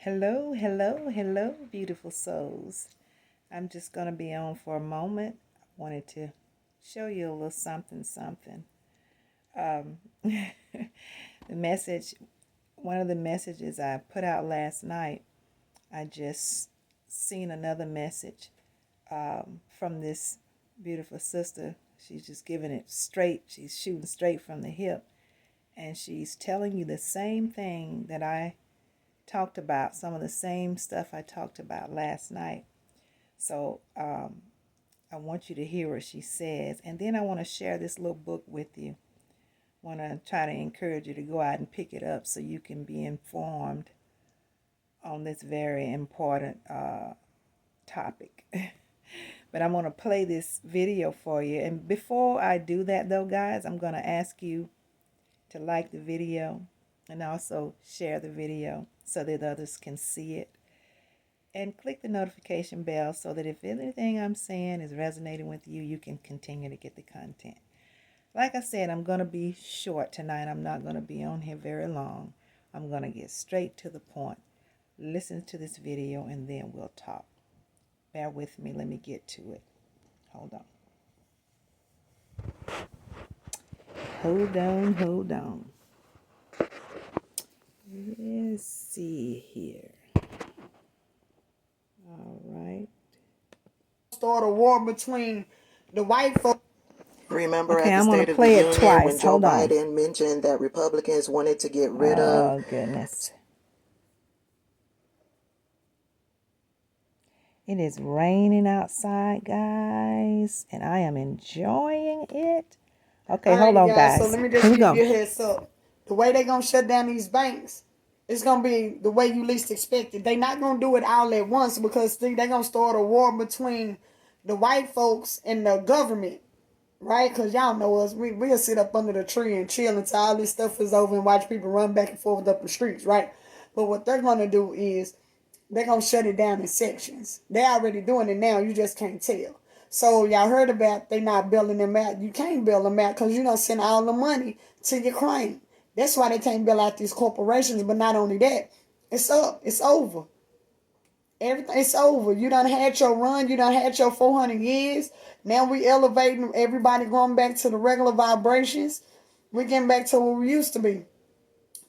Hello, hello, hello, beautiful souls. I'm just going to be on for a moment. I wanted to show you a little something. The message, one of the messages I put out last night, I just seen another message from this beautiful sister. She's just giving it straight. She's shooting straight from the hip. And she's telling you the same thing that I talked about, some of the same stuff I talked about last night. So I want you to hear what she says. And then I want to share this little book with you. I want to try to encourage you to go out and pick it up so you can be informed on this very important topic. But I'm going to play this video for you. And before I do that, though, guys, I'm going to ask you to like the video and also share the video so that others can see it. And click the notification bell so that if anything I'm saying is resonating with you, you can continue to get the content. Like I said, I'm going to be short tonight. I'm not going to be on here very long. I'm going to get straight to the point. Listen to this video and then we'll talk. Bear with me. Let me get to it. Hold on. Let's see here. All right. Start a war between the white folks. Remember Okay, at the I'm going State to of the play it Union twice. when Joe Hold on. Biden mentioned that Republicans wanted to get rid of. Oh, goodness. It is raining outside, guys, and I am enjoying it. Okay, hold on, Guys, so guys. let me Here just we give go. you a heads up. The way they're going to shut down these banks, it's going to be the way you least expect it. They're not going to do it all at once because they're going to start a war between the white folks and the government, right? Because y'all know us. We'll sit up under the tree and chill until all this stuff is over and watch people run back and forth up the streets, right? But what they're going to do is they're going to shut it down in sections. They're already doing it now. You just can't tell. So y'all heard about they not building them out. You can't build them out because you don't send all the money to Ukraine. That's why they can't build out these corporations. But not only that, it's up. It's over. Everything, it's over. You done had your run. You done had your 400 years. Now we elevating everybody going back to the regular vibrations. We getting back to what we used to be.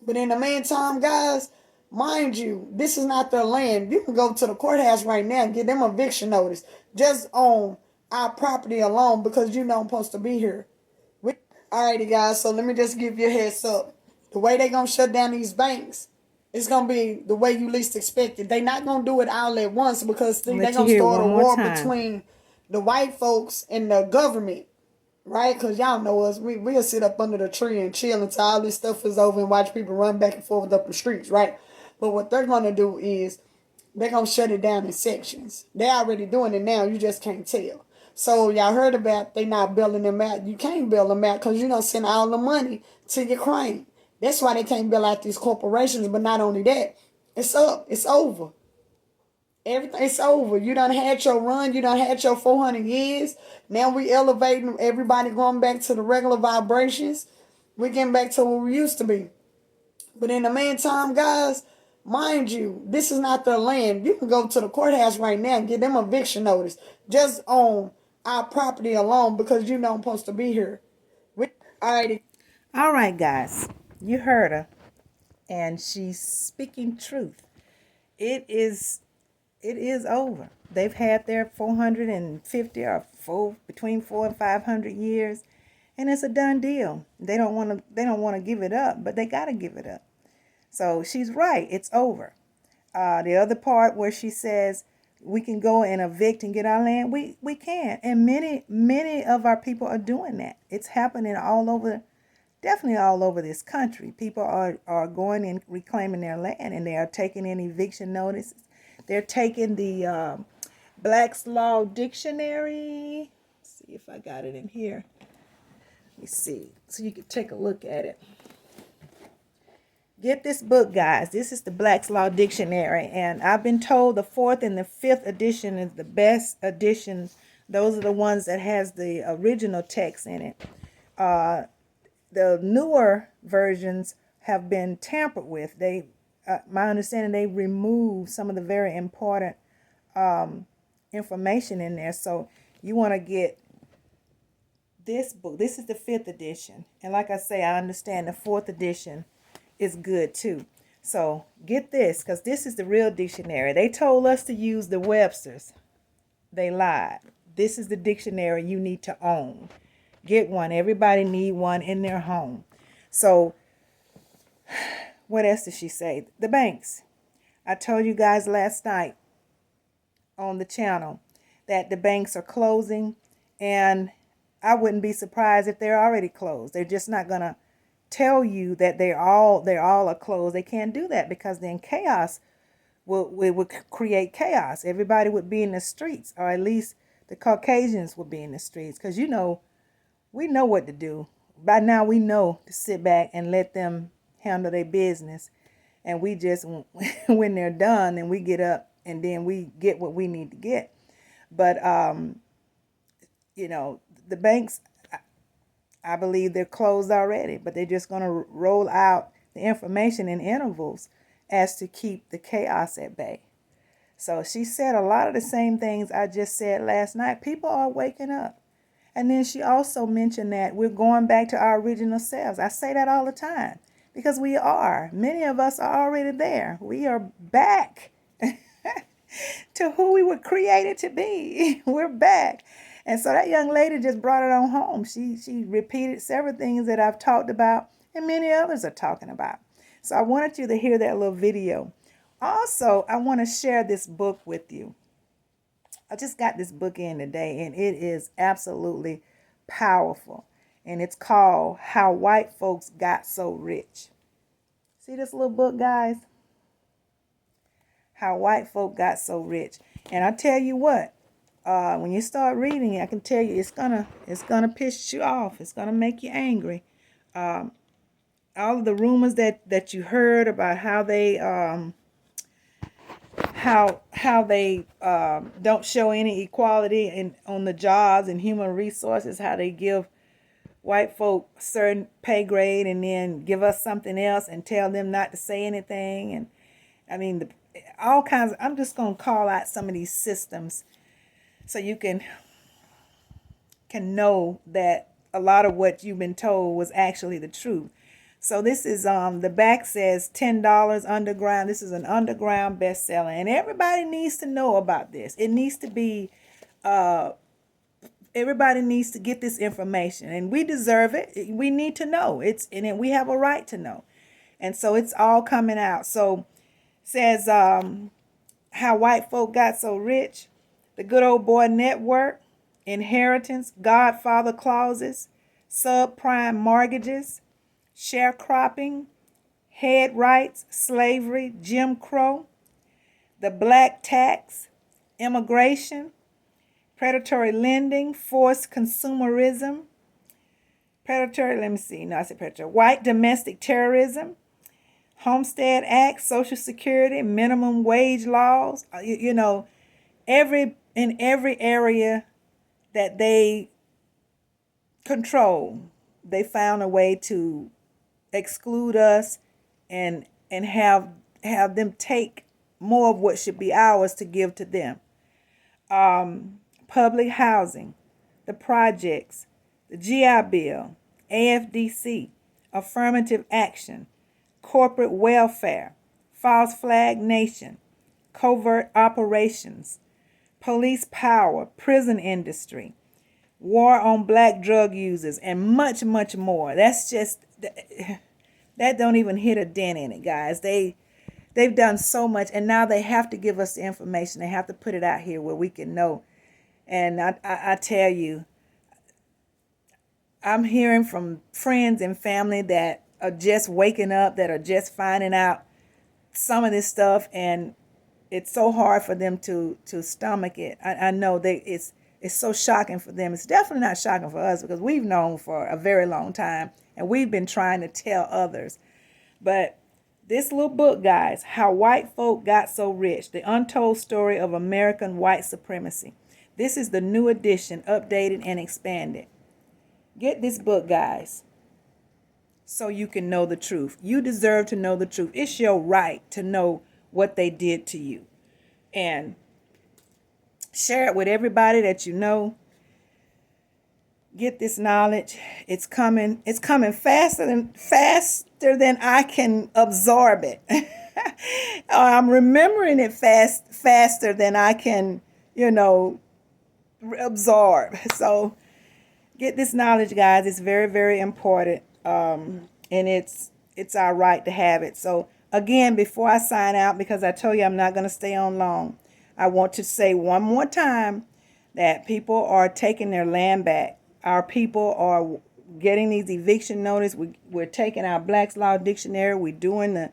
But in the meantime, guys, mind you, this is not their land. You can go to the courthouse right now and get them eviction notice just on our property alone because you know I'm supposed to be here. Alrighty, guys, so let me just give you a heads up. The way they going to shut down these banks, it's going to be the way you least expect it. They not going to do it all at once because they're Let going you to hear it start a one more war time. between the white folks and the government. Right? Because y'all know us. We'll sit up under the tree and chill until all this stuff is over and watch people run back and forth up the streets, right? But what they're going to do is they're going to shut it down in sections. They're already doing it now. You just can't tell. So y'all heard about they not building them out. You can't build them out because you don't send all the money to Ukraine. That's why they can't build out these corporations. But not only that, it's up. It's over. Everything, it's over. You done had your run. You done had your 400 years. Now we elevating everybody going back to the regular vibrations. We getting back to what we used to be. But in the meantime, guys, mind you, this is not their land. You can go to the courthouse right now and get them eviction notice just on our property alone because you know I'm supposed to be here. Alrighty. All right, guys. You heard her. And she's speaking truth. It is over. They've had their 450 or between 4 and 500 years, and it's a done deal. They don't want to give it up, but they got to give it up. So she's right. It's over. The other part where she says we can go and evict and get our land, we can. And many of our people are doing that. It's happening all over, definitely all over this country. People are going and reclaiming their land, and they are taking in eviction notices. They're taking the Black's Law Dictionary. Let's see if I got it in here. Let me see. So you can take a look at it. Get this book, guys. This is the Black's Law Dictionary. And I've been told the 4th and the 5th edition is the best editions. Those are the ones that has the original text in it. The newer versions have been tampered with. They my understanding, they removed some of the very important information in there. So you want to get this book. This is the 5th edition. And like I say, I understand the 4th edition is good too. So get this, because this is the real dictionary. They told us to use the Webster's. They lied. This is the dictionary you need to own. Get one. Everybody need one in their home. So what else did she say? The banks. I told you guys last night on the channel that the banks are closing, and I wouldn't be surprised if they're already closed. They're just not going to tell you that they're all are closed. They can't do that, because then chaos would create chaos. Everybody would be in the streets, or at least the Caucasians would be in the streets, because we know what to do. By now we know to sit back and let them handle their business, and we just, when they're done, then we get up and then we get what we need to get. But the banks, I believe they're closed already, but they're just going to roll out the information in intervals as to keep the chaos at bay. So she said a lot of the same things I just said last night. People are waking up. And then she also mentioned that we're going back to our original selves. I say that all the time, because we are. Many of us are already there. We are back to who we were created to be. We're back. And so that young lady just brought it on home. She repeated several things that I've talked about and many others are talking about. So I wanted you to hear that little video. Also, I want to share this book with you. I just got this book in today, and it is absolutely powerful. And it's called How White Folks Got So Rich. See this little book, guys? How White Folk Got So Rich. And I tell you what, when you start reading it, I can tell you it's gonna piss you off. It's gonna make you angry. All of the rumors that you heard about how they how they don't show any equality on the jobs and human resources, how they give white folk a certain pay grade and then give us something else and tell them not to say anything. And I mean, all kinds. I'm just going to call out some of these systems so you can know that a lot of what you've been told was actually the truth. So this is the back says $10 underground. This is an underground bestseller, and everybody needs to know about this. It needs to be everybody needs to get this information, and we deserve it. We need to know. And we have a right to know. And so it's all coming out. So it says How White Folk Got So Rich, The Good Old Boy Network, Inheritance, Godfather Clauses, Subprime Mortgages, Sharecropping, Head Rights, Slavery, Jim Crow, the Black Tax, Immigration, Predatory Lending, Forced Consumerism, White Domestic Terrorism, Homestead Act, Social Security, Minimum Wage Laws. In every area that they control, they found a way to exclude us and have them take more of what should be ours to give to them. Public housing, the projects, the GI Bill, AFDC, affirmative action, corporate welfare, false flag nation, covert operations, police power, prison industry, war on black drug users, and much, much more. That's just, that don't even hit a dent in it, guys. They've done so much, and now they have to give us the information. They have to put it out here where we can know. And I tell you, I'm hearing from friends and family that are just waking up, that are just finding out some of this stuff, and it's so hard for them to stomach it. I know it's so shocking for them. It's definitely not shocking for us, because we've known for a very long time, and we've been trying to tell others. But this little book, guys, How White Folk Got So Rich, The Untold Story of American White Supremacy. This is the new edition, updated and expanded. Get this book, guys. so you can know the truth. You deserve to know the truth. It's your right to know what they did to you. And share it with everybody that you know. Get this knowledge. It's coming. It's coming faster than I can absorb it. I'm remembering it faster than I can, absorb. So get this knowledge, guys. It's very, very important. And it's our right to have it. So again, before I sign out, because I told you I'm not going to stay on long, I want to say one more time that people are taking their land back. Our people are getting these eviction notice. We're taking our Black's Law Dictionary. We're doing the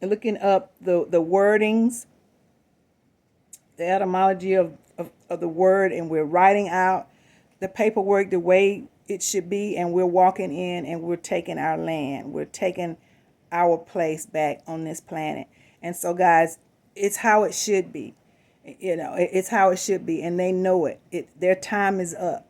looking up the wordings, the etymology of the word, and we're writing out the paperwork the way it should be, and we're walking in and we're taking our land. We're taking our place back on this planet. And so, guys, it's how it should be. It's how it should be, and they know it. Their time is up.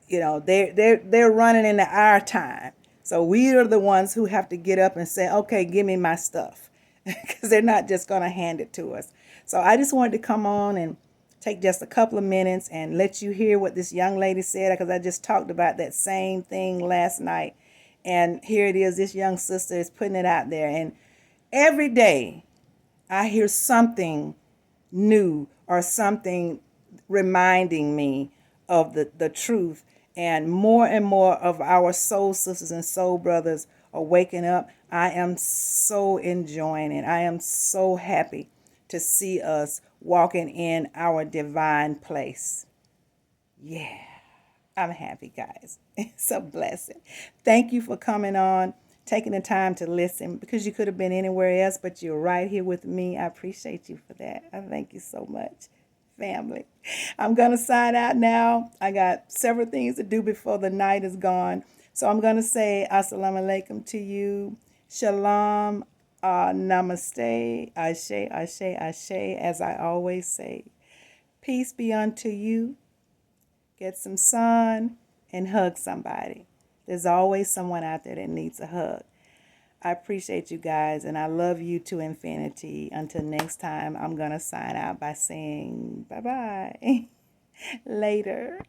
They're running into our time. So we are the ones who have to get up and say, okay, give me my stuff, because they're not just going to hand it to us. So I just wanted to come on and take just a couple of minutes and let you hear what this young lady said, because I just talked about that same thing last night. And here it is. This young sister is putting it out there. And every day I hear something new or something reminding me of the truth. And more of our soul sisters and soul brothers are waking up. I am so enjoying it. I am so happy to see us walking in our divine place. Yeah, I'm happy, guys. It's a blessing. Thank you for coming on, taking the time to listen, because you could have been anywhere else, but you're right here with me. I appreciate you for that. I thank you so much, family. I'm going to sign out now. I got several things to do before the night is gone. So I'm going to say assalamu alaikum to you. Shalom. Namaste. Ashe, ashe, ashe, as I always say. Peace be unto you. Get some sun and hug somebody. There's always someone out there that needs a hug. I appreciate you guys, and I love you to infinity. Until next time, I'm going to sign out by saying bye-bye. Later.